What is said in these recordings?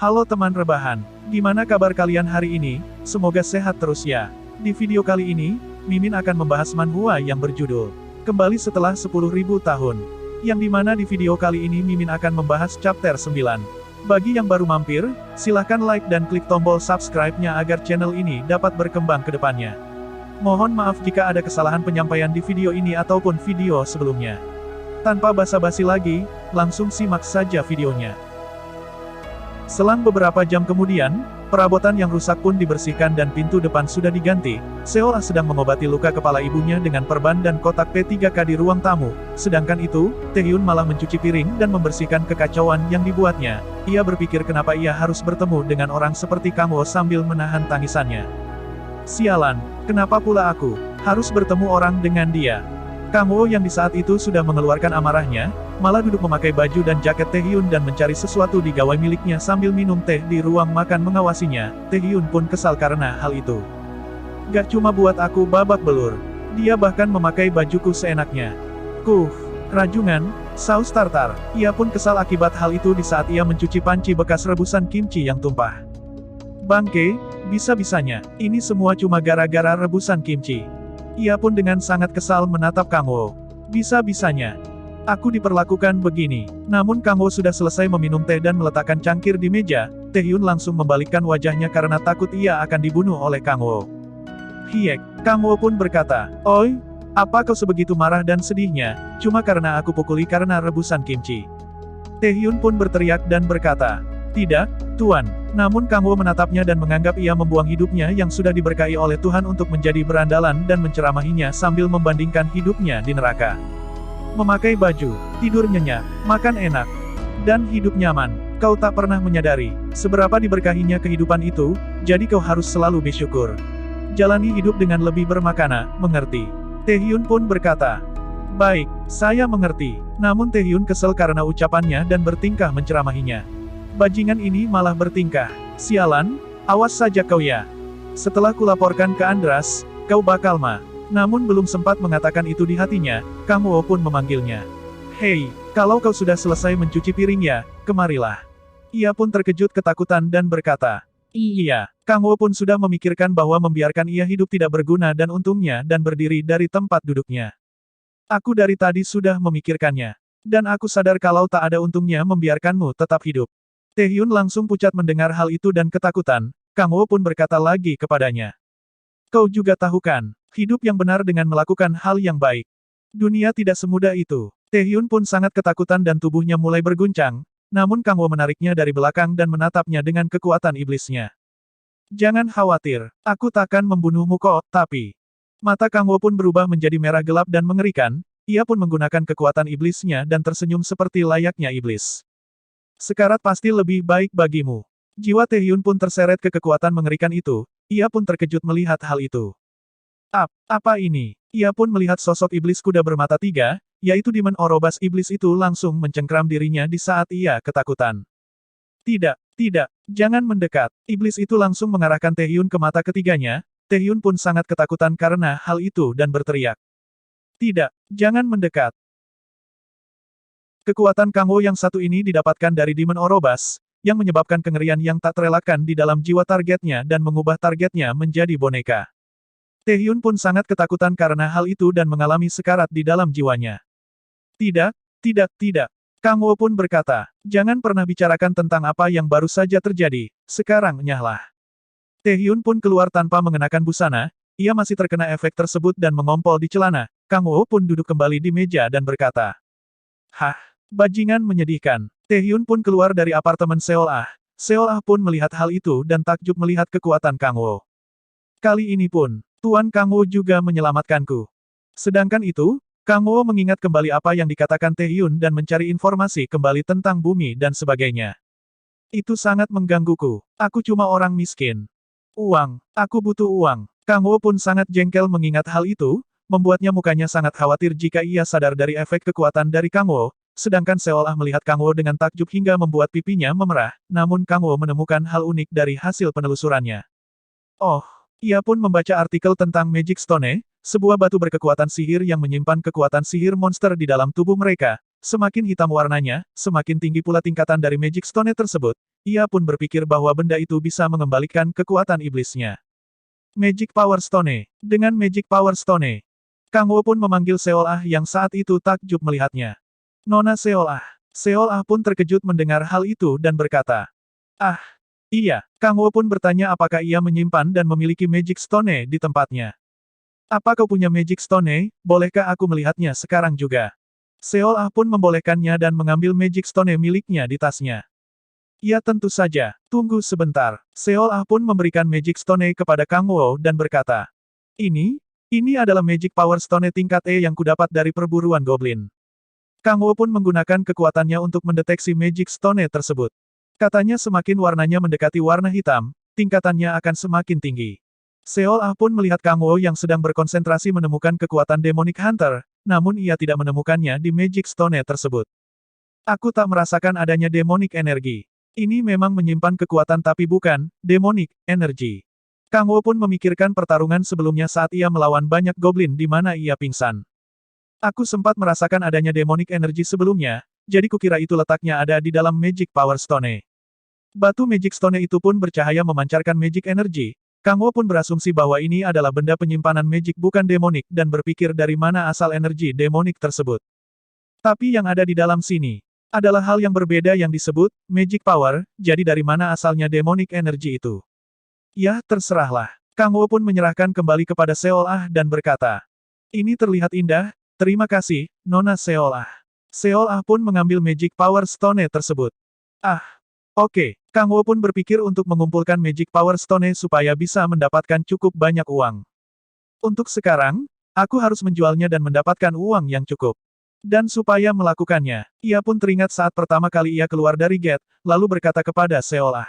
Halo teman rebahan, gimana kabar kalian hari ini? Semoga sehat terus ya. Di video kali ini, Mimin akan membahas manhwa yang berjudul Kembali Setelah 10.000 Tahun. Yang dimana di video kali ini Mimin akan membahas chapter 9. Bagi yang baru mampir, silahkan like dan klik tombol subscribe-nya agar channel ini dapat berkembang ke depannya. Mohon maaf jika ada kesalahan penyampaian di video ini ataupun video sebelumnya. Tanpa basa-basi lagi, langsung simak saja videonya. Selang beberapa jam kemudian, perabotan yang rusak pun dibersihkan dan pintu depan sudah diganti. Seolah sedang mengobati luka kepala ibunya dengan perban dan kotak P3K di ruang tamu. Sedangkan itu, Taehyun malah mencuci piring dan membersihkan kekacauan yang dibuatnya. Ia berpikir kenapa ia harus bertemu dengan orang seperti Kangwoo sambil menahan tangisannya. Sialan, kenapa pula aku harus bertemu orang dengan dia? Kangwoo yang di saat itu sudah mengeluarkan amarahnya, malah duduk memakai baju dan jaket Taehyun dan mencari sesuatu di gawai miliknya sambil minum teh di ruang makan mengawasinya. Taehyun pun kesal karena hal itu. Gak cuma buat aku babak belur, dia bahkan memakai bajuku seenaknya. Rajungan, saus tartar. Ia pun kesal akibat hal itu di saat ia mencuci panci bekas rebusan kimchi yang tumpah. Bangke, bisa-bisanya, ini semua cuma gara-gara rebusan kimchi. Ia pun dengan sangat kesal menatap Kangwoo. Bisa-bisanya aku diperlakukan begini. Namun Kangwoo sudah selesai meminum teh dan meletakkan cangkir di meja. Taehyun langsung membalikkan wajahnya karena takut ia akan dibunuh oleh Kangwoo. Hiek, Kangwoo pun berkata, "Oi, apa kau sebegitu marah dan sedihnya, cuma karena aku pukuli karena rebusan kimchi?" Taehyun pun berteriak dan berkata, "Tidak, Tuan." Namun Kangwoo menatapnya dan menganggap ia membuang hidupnya yang sudah diberkahi oleh Tuhan untuk menjadi berandalan dan menceramahinya sambil membandingkan hidupnya di neraka. Memakai baju, tidur nyenyak, makan enak, dan hidup nyaman. Kau tak pernah menyadari seberapa diberkahinya kehidupan itu, jadi kau harus selalu bersyukur. Jalani hidup dengan lebih bermakna, mengerti? Taehyun pun berkata, "Baik, saya mengerti." Namun Taehyun kesal karena ucapannya dan bertingkah menceramahinya. Bajingan ini malah bertingkah, "Sialan, awas saja kau ya. Setelah kulaporkan ke Andras, kau bakal Namun belum sempat mengatakan itu di hatinya, Kangwoo pun memanggilnya. "Hei, kalau kau sudah selesai mencuci piring ya, kemarilah." Ia pun terkejut ketakutan dan berkata, "Iya." Kangwoo pun sudah memikirkan bahwa membiarkan ia hidup tidak berguna dan untungnya dan berdiri dari tempat duduknya. "Aku dari tadi sudah memikirkannya. Dan aku sadar kalau tak ada untungnya membiarkanmu tetap hidup." Taehyun langsung pucat mendengar hal itu dan ketakutan. Kangwoo pun berkata lagi kepadanya, "Kau juga tahu kan, hidup yang benar dengan melakukan hal yang baik. Dunia tidak semudah itu." Taehyun pun sangat ketakutan dan tubuhnya mulai berguncang, namun Kangwoo menariknya dari belakang dan menatapnya dengan kekuatan iblisnya. "Jangan khawatir, aku takkan membunuhmu kok, tapi..." Mata Kangwoo pun berubah menjadi merah gelap dan mengerikan, ia pun menggunakan kekuatan iblisnya dan tersenyum seperti layaknya iblis. "Sekarat pasti lebih baik bagimu." Jiwa Taehyun pun terseret ke kekuatan mengerikan itu, ia pun terkejut melihat hal itu. Apa ini?" Ia pun melihat sosok iblis kuda bermata tiga, yaitu Demon Orobas iblis itu langsung mencengkram dirinya di saat ia ketakutan. Tidak, jangan mendekat." Iblis itu langsung mengarahkan Taehyun ke mata ketiganya, Taehyun pun sangat ketakutan karena hal itu dan berteriak, "Tidak, jangan mendekat." Kekuatan Kangwoo yang satu ini didapatkan dari Demon Orobas, yang menyebabkan kengerian yang tak terelakkan di dalam jiwa targetnya dan mengubah targetnya menjadi boneka. Taehyun pun sangat ketakutan karena hal itu dan mengalami sekarat di dalam jiwanya. Tidak. Kangwoo pun berkata, "Jangan pernah bicarakan tentang apa yang baru saja terjadi, sekarang nyahlah." Taehyun pun keluar tanpa mengenakan busana, ia masih terkena efek tersebut dan mengompol di celana. Kangwoo pun duduk kembali di meja dan berkata, "Hah? Bajingan menyedihkan." Taehyun pun keluar dari apartemen Seolah. Seolah pun melihat hal itu dan takjub melihat kekuatan Kangwoo. "Kali ini pun, Tuan Kangwoo juga menyelamatkanku." Sedangkan itu, Kangwoo mengingat kembali apa yang dikatakan Taehyun dan mencari informasi kembali tentang bumi dan sebagainya. "Itu sangat menggangguku. Aku cuma orang miskin. Aku butuh uang." Kangwoo pun sangat jengkel mengingat hal itu, membuatnya mukanya sangat khawatir jika ia sadar dari efek kekuatan dari Kangwoo. Sedangkan Seolah melihat Kangwoo dengan takjub hingga membuat pipinya memerah, namun Kangwoo menemukan hal unik dari hasil penelusurannya. Ia pun membaca artikel tentang Magic Stone, sebuah batu berkekuatan sihir yang menyimpan kekuatan sihir monster di dalam tubuh mereka. semakin hitam warnanya, semakin tinggi pula tingkatan dari Magic Stone tersebut. Ia pun berpikir bahwa benda itu bisa mengembalikan kekuatan iblisnya. Magic Power Stone. Dengan Magic Power Stone, Kang Wo pun memanggil Seolah yang saat itu takjub melihatnya. Nona Seolah. Seolah pun terkejut mendengar hal itu dan berkata, "Ah, iya." Kang Wo pun bertanya apakah ia menyimpan dan memiliki Magic Stone di tempatnya. "Apa kau punya Magic Stone? Bolehkah aku melihatnya sekarang juga?" Seolah pun membolehkannya dan mengambil Magic Stone miliknya di tasnya. "Ya tentu saja, tunggu sebentar." Seolah pun memberikan Magic Stone kepada Kang Wo dan berkata, Ini adalah Magic Power Stone tingkat E yang kudapat dari perburuan Goblin." Kang Wo pun menggunakan kekuatannya untuk mendeteksi Magic Stone tersebut. Katanya semakin warnanya mendekati warna hitam, tingkatannya akan semakin tinggi. Seolah pun melihat Kang Wo yang sedang berkonsentrasi menemukan kekuatan Demonic Hunter, namun ia tidak menemukannya di Magic Stone tersebut. "Aku tak merasakan adanya Demonic Energi. Ini memang menyimpan kekuatan tapi bukan Demonic Energy." Kang Wo pun memikirkan pertarungan sebelumnya saat ia melawan banyak Goblin di mana ia pingsan. "Aku sempat merasakan adanya Demonic Energy sebelumnya, jadi kukira itu letaknya ada di dalam Magic Power Stone." Batu Magic Stone itu pun bercahaya memancarkan Magic Energy. Kang Wo pun berasumsi bahwa ini adalah benda penyimpanan Magic bukan Demonic dan berpikir dari mana asal energi Demonic tersebut. Tapi yang ada di dalam sini adalah hal yang berbeda yang disebut Magic Power, jadi dari mana asalnya Demonic Energy itu? "Ya, terserahlah." Kang Wo pun menyerahkan kembali kepada Seolah dan berkata, "Ini terlihat indah. Terima kasih, Nona Seolah." Seolah pun mengambil Magic Power Stone tersebut. "Ah, oke." Kang Wo pun berpikir untuk mengumpulkan Magic Power Stone supaya bisa mendapatkan cukup banyak uang. "Untuk sekarang, aku harus menjualnya dan mendapatkan uang yang cukup." Dan supaya melakukannya, ia pun teringat saat pertama kali ia keluar dari gate, lalu berkata kepada Seolah,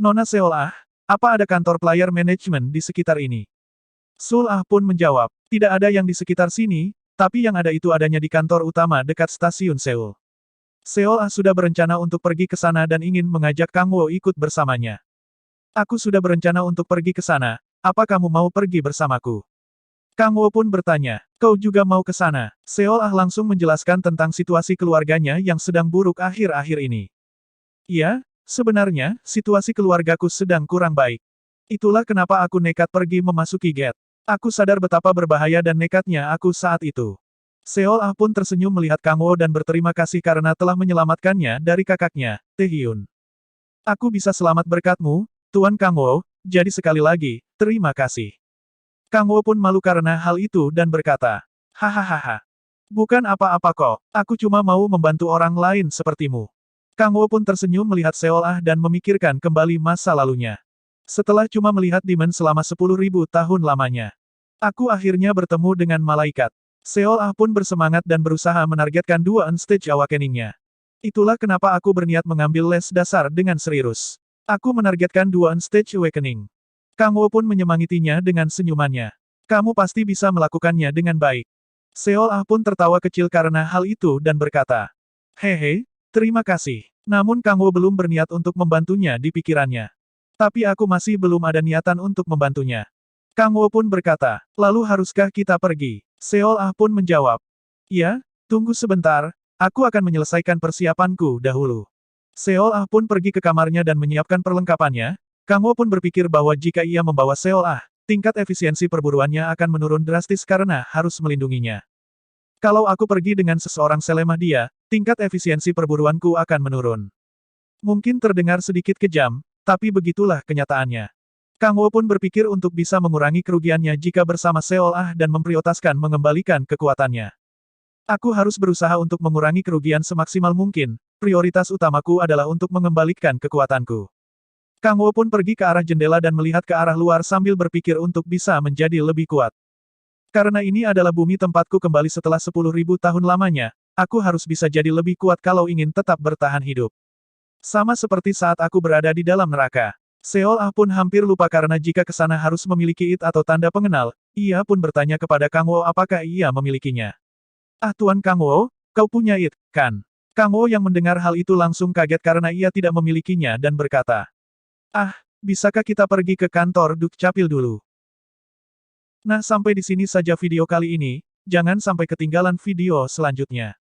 "Nona Seolah, apa ada kantor player management di sekitar ini?" Seolah pun menjawab, "Tidak ada yang di sekitar sini, tapi yang ada itu adanya di kantor utama dekat stasiun Seoul." Seolah sudah berencana untuk pergi ke sana dan ingin mengajak Kang Wo ikut bersamanya. "Aku sudah berencana untuk pergi ke sana, apa kamu mau pergi bersamaku?" Kang Wo pun bertanya, "Kau juga mau ke sana?" Seolah langsung menjelaskan tentang situasi keluarganya yang sedang buruk akhir-akhir ini. "Ya, sebenarnya, situasi keluargaku sedang kurang baik. Itulah kenapa aku nekat pergi memasuki gate. Aku sadar betapa berbahaya dan nekatnya aku saat itu." Seolah pun tersenyum melihat Kang Wo dan berterima kasih karena telah menyelamatkannya dari kakaknya, Taehyun. "Aku bisa selamat berkatmu, Tuan Kang Wo, jadi sekali lagi, terima kasih." Kang Wo pun malu karena hal itu dan berkata, "Hahaha. Bukan apa-apa kok, aku cuma mau membantu orang lain sepertimu." Kang Wo pun tersenyum melihat Seolah dan memikirkan kembali masa lalunya. Setelah cuma melihat Demon selama 10.000 tahun lamanya, aku akhirnya bertemu dengan malaikat. Seolah pun bersemangat dan berusaha menargetkan dua stage awakening-nya. "Itulah kenapa aku berniat mengambil les dasar dengan serius. Aku menargetkan dua stage awakening." Kang Wo pun menyemangatinya dengan senyumannya. "Kamu pasti bisa melakukannya dengan baik." Seolah pun tertawa kecil karena hal itu dan berkata, "Hehe, terima kasih." Namun Kang Wo belum berniat untuk membantunya di pikirannya. "Tapi aku masih belum ada niatan untuk membantunya." Kang Wo pun berkata, "Lalu haruskah kita pergi?" Seolah pun menjawab, "Ya, tunggu sebentar, aku akan menyelesaikan persiapanku dahulu." Seolah pun pergi ke kamarnya dan menyiapkan perlengkapannya. Kang Wo pun berpikir bahwa jika ia membawa Seolah, tingkat efisiensi perburuannya akan menurun drastis karena harus melindunginya. "Kalau aku pergi dengan seseorang selemah dia, tingkat efisiensi perburuanku akan menurun." Mungkin terdengar sedikit kejam, tapi begitulah kenyataannya. Kang Wo pun berpikir untuk bisa mengurangi kerugiannya jika bersama Seolah dan memprioritaskan mengembalikan kekuatannya. "Aku harus berusaha untuk mengurangi kerugian semaksimal mungkin, prioritas utamaku adalah untuk mengembalikan kekuatanku." Kang Wo pun pergi ke arah jendela dan melihat ke arah luar sambil berpikir untuk bisa menjadi lebih kuat. "Karena ini adalah bumi tempatku kembali setelah 10.000 tahun lamanya, aku harus bisa jadi lebih kuat kalau ingin tetap bertahan hidup. Sama seperti saat aku berada di dalam neraka." Seolah pun hampir lupa karena jika ke sana harus memiliki it atau tanda pengenal, ia pun bertanya kepada Kang Wo apakah ia memilikinya. "Ah Tuan Kang Wo, kau punya it, kan?" Kang Wo yang mendengar hal itu langsung kaget karena ia tidak memilikinya dan berkata, "Ah, bisakah kita pergi ke kantor Dukcapil dulu?" Nah sampai di sini saja video kali ini, jangan sampai ketinggalan video selanjutnya.